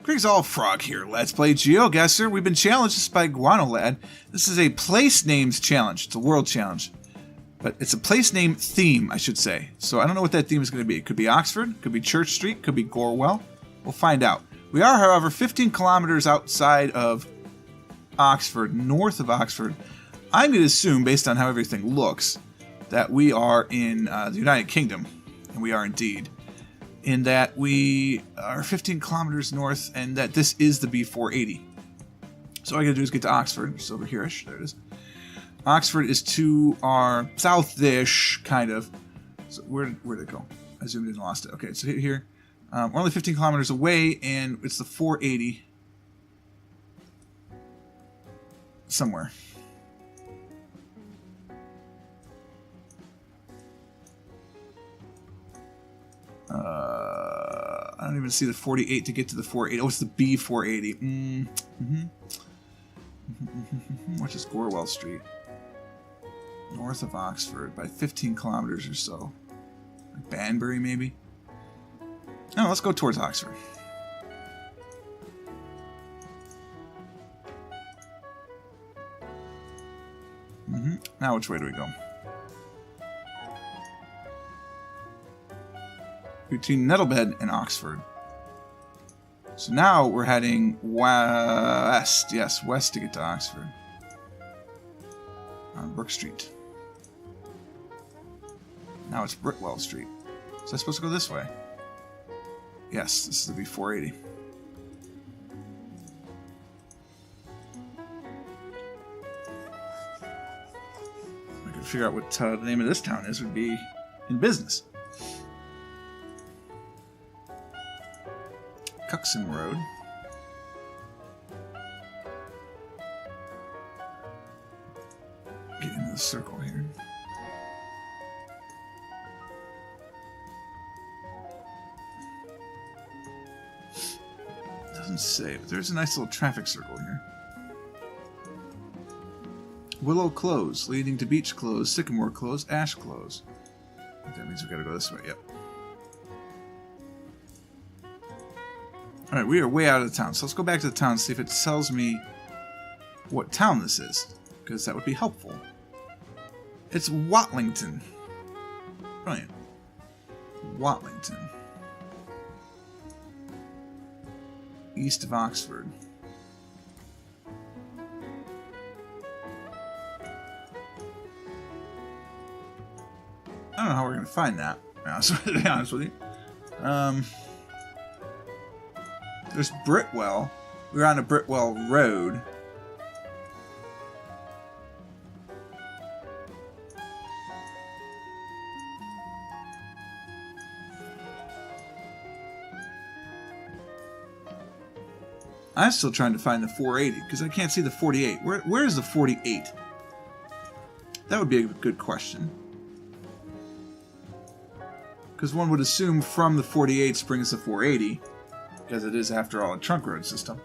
PurpleFrog here. Let's play GeoGuessr. We've been challenged by Guano Lad. This is a place names challenge. It's a world challenge. But it's a place name theme, I should say. So I don't know what that theme is going to be. It could be Oxford, could be Church Street, could be Gorewell. We'll find out. We are, however, 15 kilometers outside of Oxford, north of Oxford. I'm going to assume, based on how everything looks, that we are in the United Kingdom. And we are indeed. In that we are 15 kilometers north, and that this is the B480. So all I gotta do is get to Oxford, which is over here-ish. There it is. Oxford is to our south-ish, kind of. So where'd it go? I zoomed in and lost it. Okay, so here. We're only 15 kilometers away, and it's the 480. Somewhere. I don't even see the 48 to get to the 480. Oh, it's the B480. Which is Gorewell Street. North of Oxford by 15 kilometers or so. Like Banbury, maybe? Oh, let's go towards Oxford. Now which way do we go? Between Nettlebed and Oxford. So now we're heading west. Yes, west to get to Oxford. On Brook Street. Now it's Britwell Street. So I'm supposed to go this way? Yes, this is the B480. I could figure out what the name of this town is. Would be in business. Cuxon Road. Get into the circle here. Doesn't say, but there's a nice little traffic circle here. Willow Close, leading to Beach Close, Sycamore Close, Ash Close. That means we gotta go this way, yep. Alright, we are way out of the town, so let's go back to the town and see if it tells me what town this is, because that would be helpful. It's Watlington. Brilliant. Watlington. East of Oxford. I don't know how we're going to find that, to be honest with you. There's Britwell. We're on a Britwell Road. I'm still trying to find the 480 because I can't see the 48. Where is the 48? That would be a good question. Because one would assume from the 48 springs the 480. Because it is, after all, a trunk road system.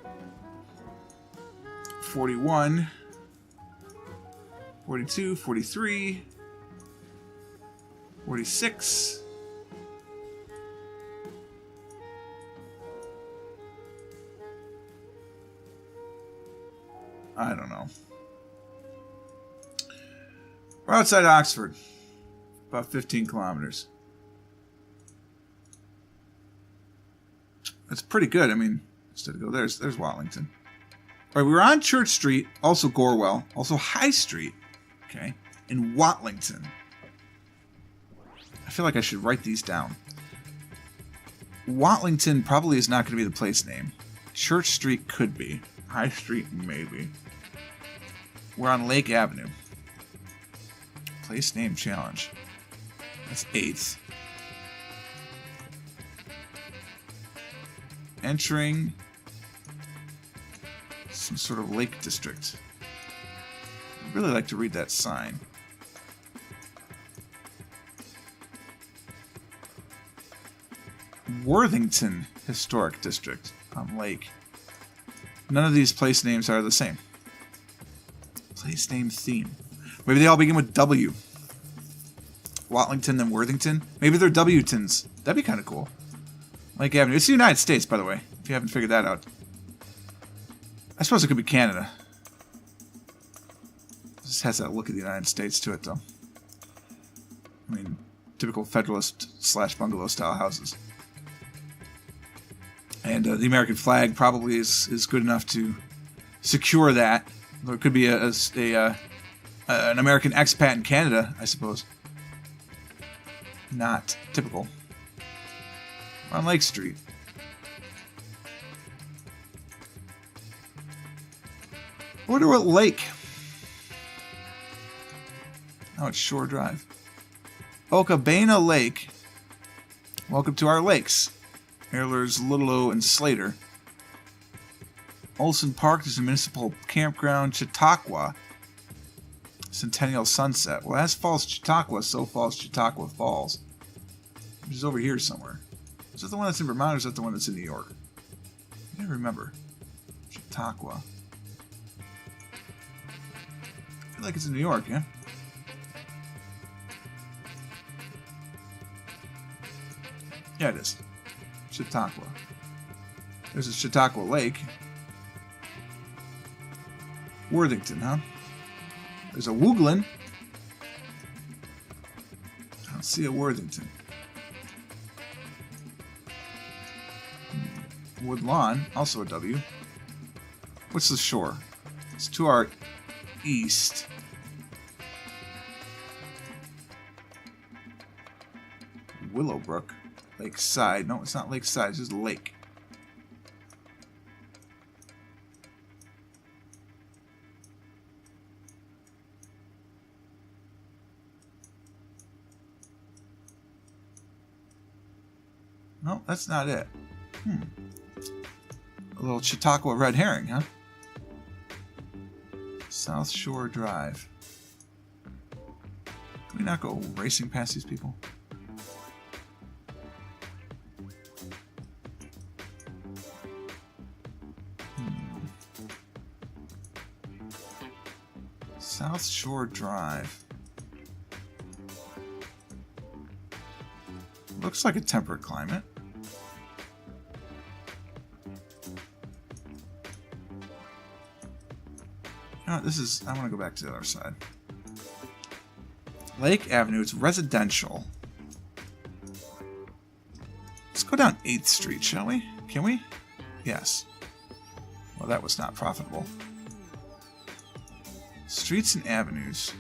41, 42, 43, 46. I don't know. We're outside Oxford. About 15 kilometers. That's pretty good. I mean, instead of go there's Watlington. All right, we were on Church Street, also Gorewell, also High Street, okay, in Watlington. I feel like I should write these down. Watlington probably is not going to be the place name. Church Street could be. High Street, maybe. We're on Lake Avenue. Place name challenge. That's 8th. Entering some sort of lake district. I'd really like to read that sign. Worthington Historic District on Lake. None of these place names are the same. Place name theme. Maybe they all begin with W. Watlington and Worthington. Maybe they're W-tons. That'd be kind of cool. Lake Avenue. It's the United States, by the way. If you haven't figured that out. I suppose it could be Canada. This has that look of the United States to it, though. I mean, typical Federalist / bungalow style houses. And the American flag probably is good enough to secure that. There could be an American expat in Canada, I suppose. Not typical. We're on Lake Street. I wonder what lake. Oh, it's Shore Drive. Okabena Lake. Welcome to our lakes. Ehlers, Little O, and Slater. Olson Park is a municipal campground. Chautauqua. Centennial Sunset. Well, as falls Chautauqua, so falls Chautauqua Falls. Which is over here somewhere. Is that the one that's in Vermont or is that the one that's in New York? I can't remember. Chautauqua. I feel like it's in New York, yeah? Yeah, it is. Chautauqua. There's a Chautauqua Lake. Worthington, huh? There's a Wooglen. I don't see a Worthington. Woodlawn, also a W. What's the shore? It's to our east. Willowbrook. Lakeside. No, it's not Lakeside. It's just a lake. No, that's not it. A little Chautauqua red herring, huh? South Shore Drive. Can we not go racing past these people? South Shore Drive. Looks like a temperate climate. You know what, this is... I want to go back to the other side. Lake Avenue, it's residential. Let's go down 8th Street, shall we? Can we? Yes. Well, that was not profitable. Streets and avenues.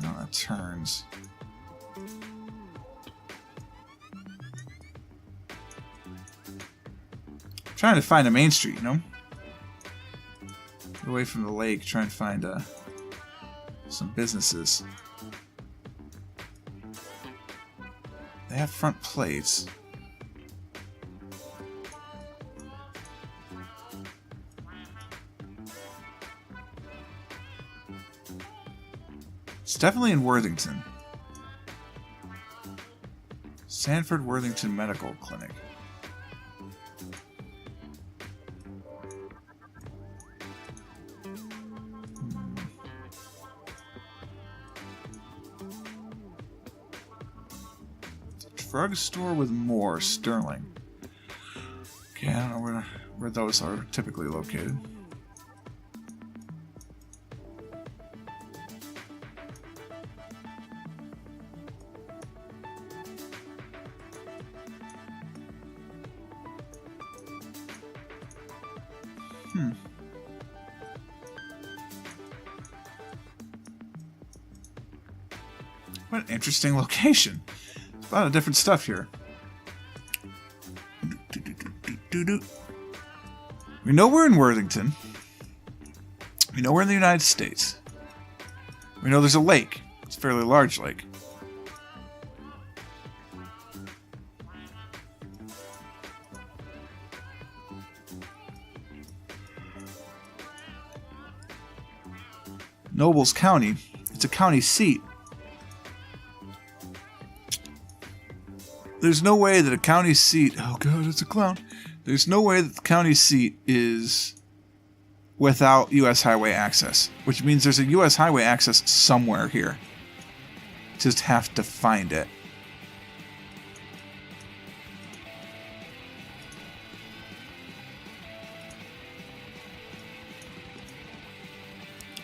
No, that turns. I'm trying to find a main street, you know? Get away from the lake, try and find some businesses. They have front plates. It's definitely in Worthington. Sanford Worthington Medical Clinic. Drugstore with more, Sterling. Okay, I don't know where those are typically located. What an interesting location. A lot of different stuff here. We know we're in Worthington. We know we're in the United States. We know there's a lake. It's a fairly large lake. Nobles County. It's a county seat. There's no way that a county seat... Oh, God, it's a clown. There's no way that the county seat is without U.S. highway access, which means there's a U.S. highway access somewhere here. Just have to find it.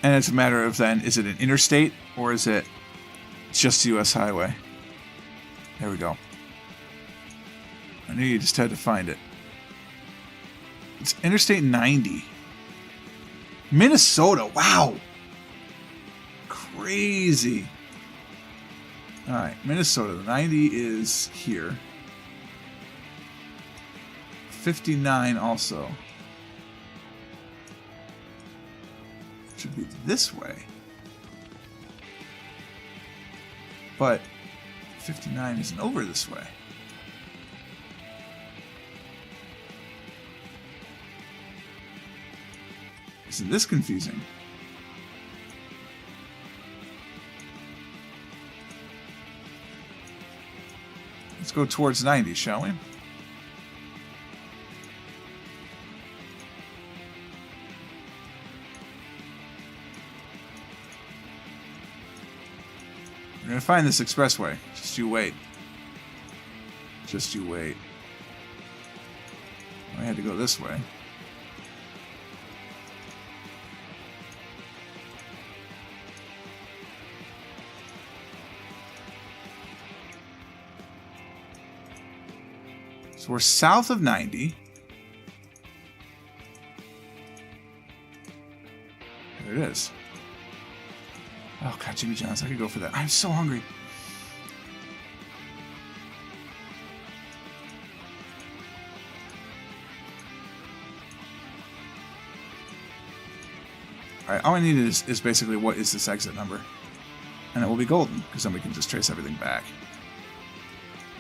And it's a matter of then, is it an interstate or is it just U.S. highway? There we go. I knew you just had to find it. It's Interstate 90. Minnesota, wow. Crazy. Alright, Minnesota, the 90 is here. 59 also. Should be this way. But 59 isn't over this way. Isn't this confusing? Let's go towards 90, shall we? We're gonna find this expressway. Just you wait. Just you wait. I had to go this way. So we're south of 90. There it is. Oh, God, Jimmy John's. I could go for that. I'm so hungry. Alright, all I need is basically what is this exit number. And it will be golden, because then we can just trace everything back.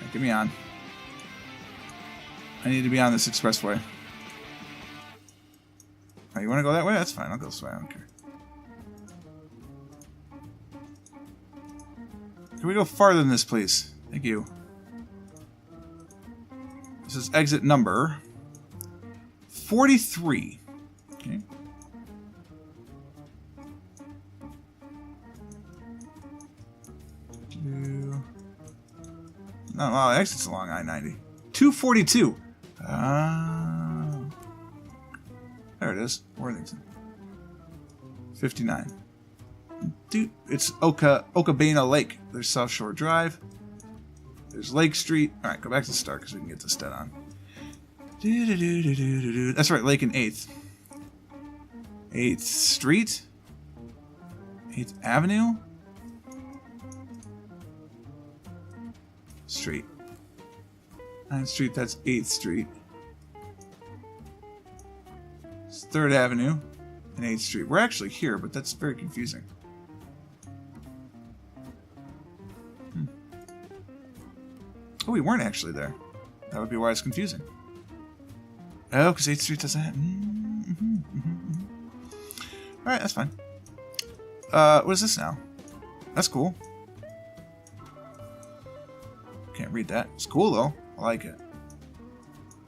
Right, get me on. I need to be on this expressway. Oh, you want to go that way? That's fine. I'll go this way. I don't care. Can we go farther than this, please? Thank you. This is exit number 43. Okay. No, wow, exits along I-90. 242. There it is. Worthington. 59. Dude, it's Okabena Lake. There's South Shore Drive. There's Lake Street. Alright, go back to the start because we can get this dead on. That's right, Lake and 8th. 8th Street? 8th Avenue? Street. 9th Street, that's 8th Street. It's 3rd Avenue and 8th Street. We're actually here, but that's very confusing. Oh, we weren't actually there. That would be why it's confusing. Oh, because 8th Street does that. Alright, that's fine. What is this now? That's cool. Can't read that. It's cool, though. I like it.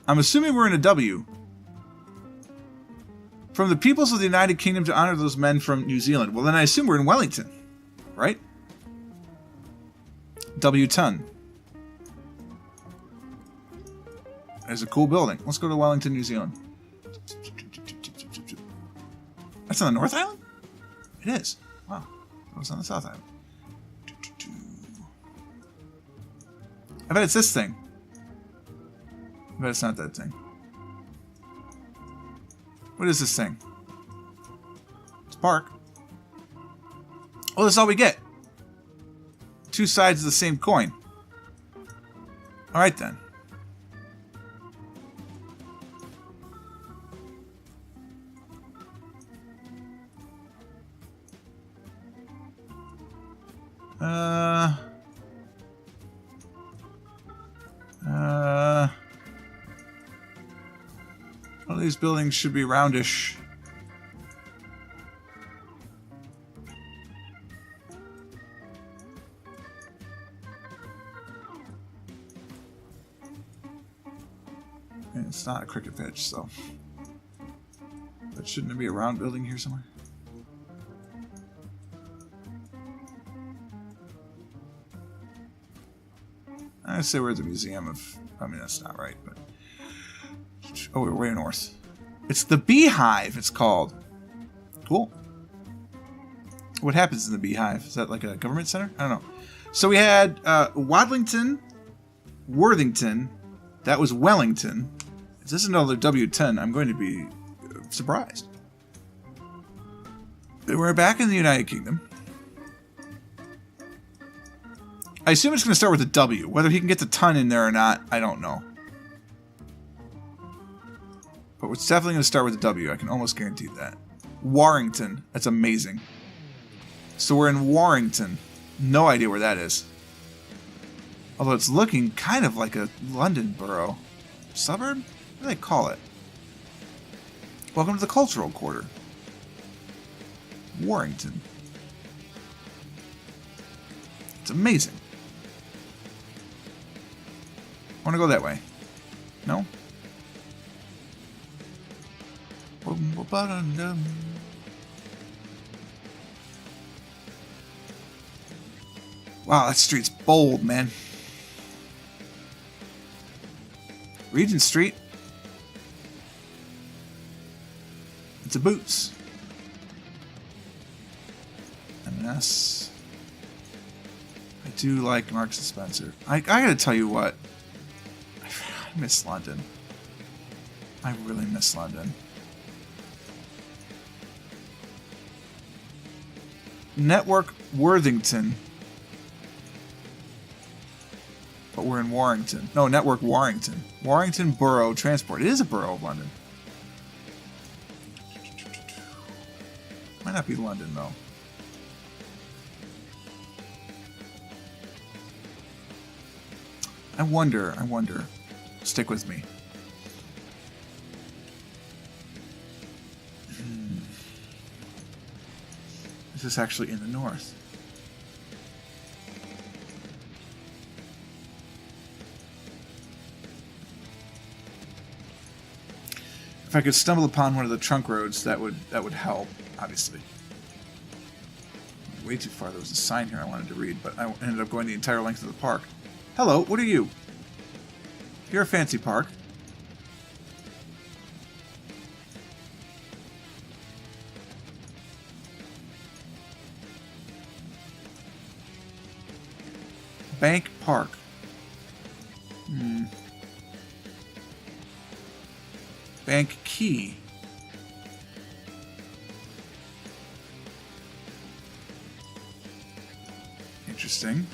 I'm assuming we're in a W. From the peoples of the United Kingdom to honor those men from New Zealand. Well, then I assume we're in Wellington. Right? W-ton. There's a cool building. Let's go to Wellington, New Zealand. That's on the North Island? It is. Wow. It was on the South Island. I bet it's this thing. I bet it's not that thing. What is this thing? It's a park. Oh, that's all we get. Two sides of the same coin. Alright then. All these buildings should be roundish. And it's not a cricket pitch, so. But shouldn't there be a round building here somewhere? I'd say we're at the Museum of... I mean, that's not right, but... Oh, we're way north. It's the Beehive, it's called. Cool. What happens in the Beehive? Is that like a government center? I don't know. So we had Wadlington, Worthington. That was Wellington. If this is another W10, I'm going to be surprised. But we're back in the United Kingdom. I assume it's going to start with a W. Whether he can get the ton in there or not, I don't know. But it's definitely going to start with a W. I can almost guarantee that. Warrington. That's amazing. So we're in Warrington. No idea where that is. Although it's looking kind of like a London borough. Suburb? What do they call it? Welcome to the Cultural Quarter. Warrington. It's amazing. I want to go that way. No? Wow, that street's bold, man. Regent Street. It's a Boots. M&S. I do like Marks & Spencer. I gotta tell you what. I miss London. I really miss London. Network Worthington. But we're in Warrington. No, Network Warrington. Warrington Borough Transport. It is a borough of London. Might not be London, though. I wonder. Stick with me. Is this actually in the north? If I could stumble upon one of the trunk roads, that would help, obviously. Way too far. There was a sign here I wanted to read, but I ended up going the entire length of the park. Hello, what are you? You're a fancy park. Bank Park. Bank Key. Interesting.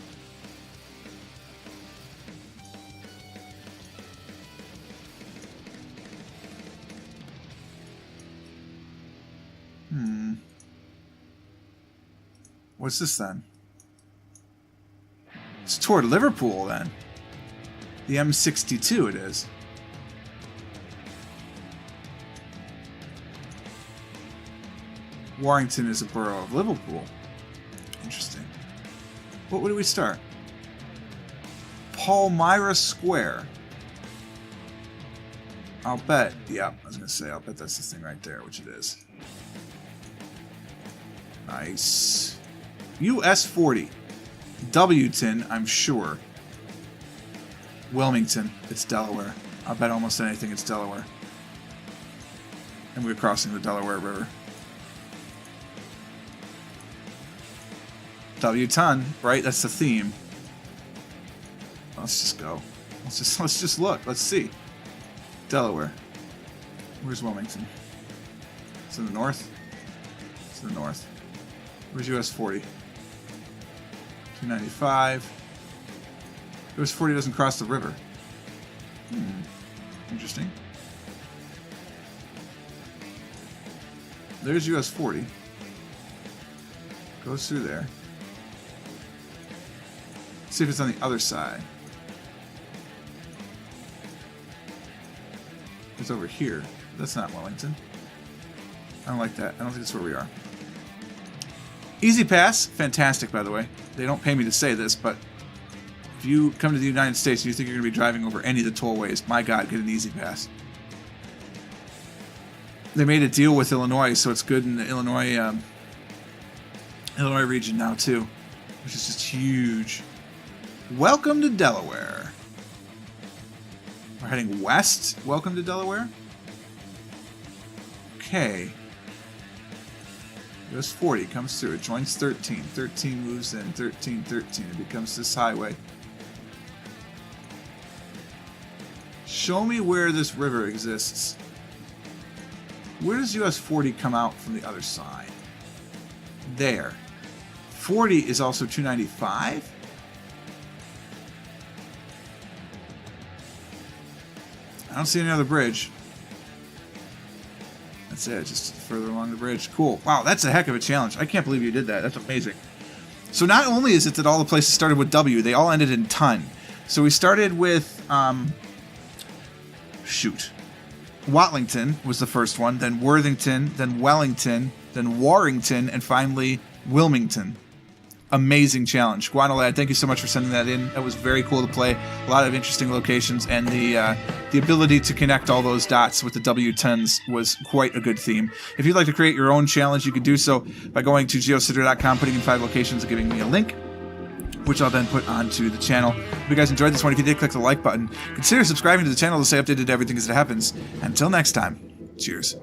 What's this then? It's toward Liverpool then. The M62 it is. Warrington is a borough of Liverpool. Interesting. What do we start? Palmyra Square. I'll bet. Yeah, I was going to say, I'll bet that's the thing right there, which it is. Nice. US 40. Wton, I'm sure. Wilmington, it's Delaware. I'll bet almost anything it's Delaware. And we're crossing the Delaware River. W-ton, right? That's the theme. Let's just go. Let's just look. Let's see. Delaware. Where's Wilmington? It's in the north. It's in the north. Where's US 40? 295. US 40 doesn't cross the river. Interesting. There's US 40. Goes through there. Let's see if it's on the other side. It's over here. That's not Wellington. I don't like that. I don't think that's where we are. Easy Pass. Fantastic, by the way. They don't pay me to say this, but if you come to the United States and you think you're going to be driving over any of the tollways, my God, get an Easy Pass. They made a deal with Illinois, so it's good in the Illinois region now, too, which is just huge. Welcome to Delaware. We're heading west. Welcome to Delaware. Okay. US 40 comes through. It joins 13. 13 moves in. 13, 13. It becomes this highway. Show me where this river exists. Where does US 40 come out from the other side? There. 40 is also 295? I don't see any other bridge. That's it, just further along the bridge. Cool. Wow, that's a heck of a challenge. I can't believe you did that. That's amazing. So not only is it that all the places started with W, they all ended in ton. So we started with, Watlington was the first one, then Worthington, then Wellington, then Warrington, and finally Wilmington. Amazing challenge. Guanolad, thank you so much for sending that in. That was very cool to play. A lot of interesting locations, and the ability to connect all those dots with the W10s was quite a good theme. If you'd like to create your own challenge, you can do so by going to geositter.com, putting in 5 locations, and giving me a link, which I'll then put onto the channel. If you guys enjoyed this one, if you did, click the like button. Consider subscribing to the channel to stay updated to everything as it happens. Until next time, cheers.